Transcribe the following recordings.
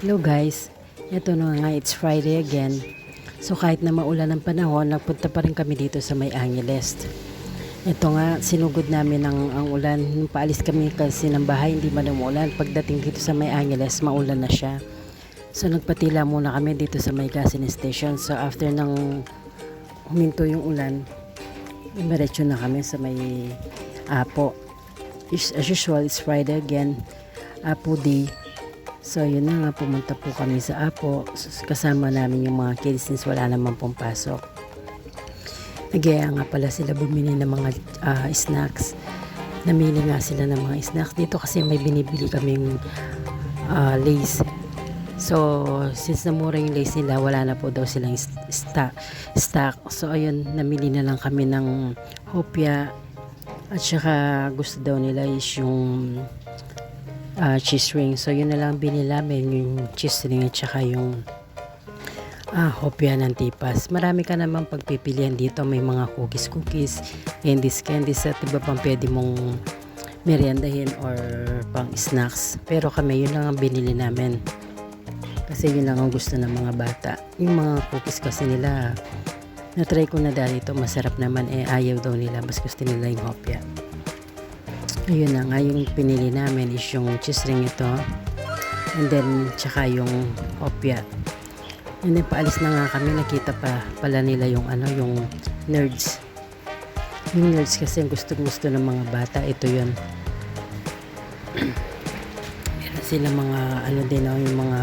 Hello guys, ito na nga, it's Friday again. So kahit na maulan ang panahon, nagpunta pa rin kami dito sa May Angeles. Ito nga, sinugod namin ang ulan. Nung paalis kami kasi ng bahay, hindi man umulan. Pagdating dito sa May Angeles, maulan na siya. So nagpatila muna kami dito sa May Gasoline Station. So after nang huminto yung ulan, diretso na kami sa May Apo. As usual, it's Friday again, Apo Day. So yun na nga, pumunta po kami sa Apo. Kasama namin yung mga kids since wala naman pong pasok. Nagyaya nga pala sila bumili ng mga snacks. Namili nga sila ng mga snacks dito kasi may binibili kaming Lays. So since namura yung Lays nila, wala na po daw silang stock. So ayun, namili na lang kami ng hopya. At saka gusto daw nila is yung cheese ring. So yun na lang binili namin, yung cheese ring at saka yung hopya ng tipas. Marami ka naman pagpipilian dito. May mga cookies, candies at iba pang pwede mong meriendahin or pang snacks. Pero kami yun lang ang binili namin kasi yun lang ang gusto ng mga bata. Yung mga cookies kasi nila, na-try ko na dito, masarap naman, ayaw daw nila, mas gusto nila yung hopya. Ayun na nga, yung pinili namin is yung cheese ring ito, and then tsaka yung hopya. And then paalis na nga kami, nakita pa pala nila yung yung nerds. Yung nerds kasi gusto ng mga bata, ito yun. Meron sila mga din, yung mga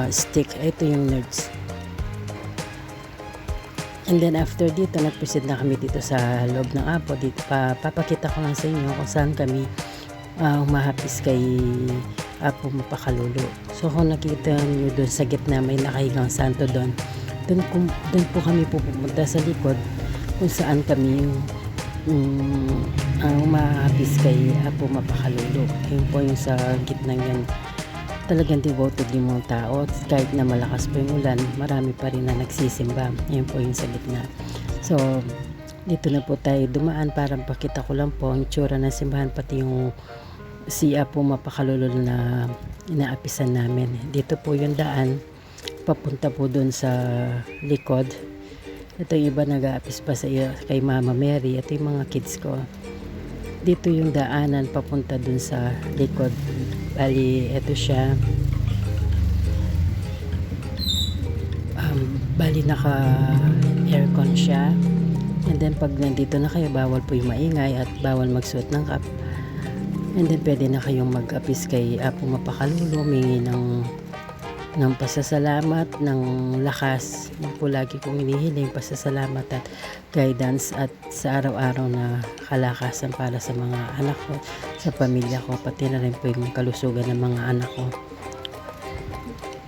stick. Ito yung nerds. And then after dito, nag-proceed na kami dito sa loob ng Apo. Dito papakita ko lang sa inyo kung saan kami humahapis kay Apo Mapakalulu. So kung nakita nyo doon sa gitna, may nakahigang santo doon. Doon po kami pupunta sa likod kung saan kami humahapis kay Apo Mapakalulu. Yun po yung sa gitna yan. Talagang devoted yung mga tao. Kahit na malakas po yung ulan, marami pa rin na nagsisimba. Yan po yung sa gitna. So dito na po tayo dumaan para pakita ko lang po ang itsura ng simbahan, pati yung si Apo Mapakalulu na inaapisan namin. Dito po yung daan papunta po dun sa likod. Ito yung iba nag-aapis pa kay Mama Mary. Ito yung mga kids ko. Dito yung daanan papunta dun sa likod. Bali, ito siya. Bali, naka-aircon siya. And then, pag nandito na kayo, bawal po yung maingay at bawal magsuot ng cap. And then, pwede na kayong mag-apis kay Apo Mapakalulu, humingi ng pasasalamat, ng lakas. Yung po lagi kong hinihiling, pasasalamat at guidance at sa araw-araw na kalakasan para sa mga anak ko, sa pamilya ko, pati na rin po yung kalusugan ng mga anak ko.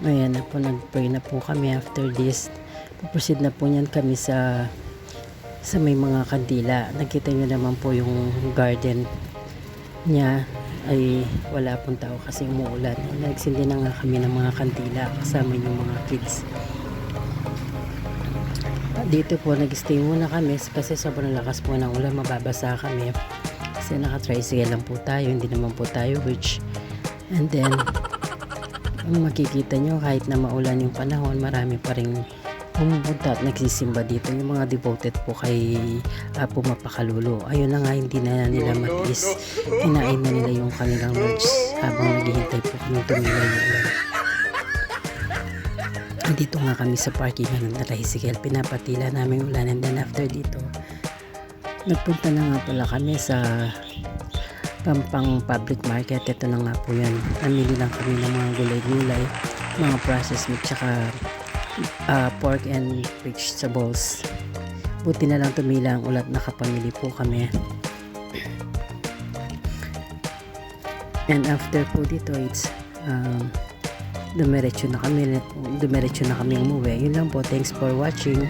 Ayan na po, nag-pray na po kami. After this, puproceed na po niyan kami sa may mga kandila. Nakita nyo naman po yung garden niya ay wala pong tao kasi umuulan. Nagsindi na nga kami ng mga kandila kasama yung mga kids. Dito po nag-stay muna kami kasi sobrang lakas po ng ulan, mababasa kami kasi naka-tricycle lang po tayo, hindi naman po tayo rich. And then makikita nyo kahit na maulan yung panahon, marami pa rin pumupunta at nagsisimba dito, yung mga devoted po kay Apo Mapakalulu. Ayun na nga, hindi na nila matiis, kinain na nila yung kanilang lunch habang naghihintay po kami tumila yung ulan. Dito nga kami sa parking ng tricycle, pinapatila namin ulan. And then after dito, nagpunta na nga pala kami sa Pampang Public Market. Ito na nga po yan, namili lang kami ng mga gulay-gulay, mga processed meat, tsaka pork and vegetables. Buti na lang tumila ang ulat, nakapamili po kami. And after po dito, it's dumiretso na kami umuwi. Yun lang po, thanks for watching.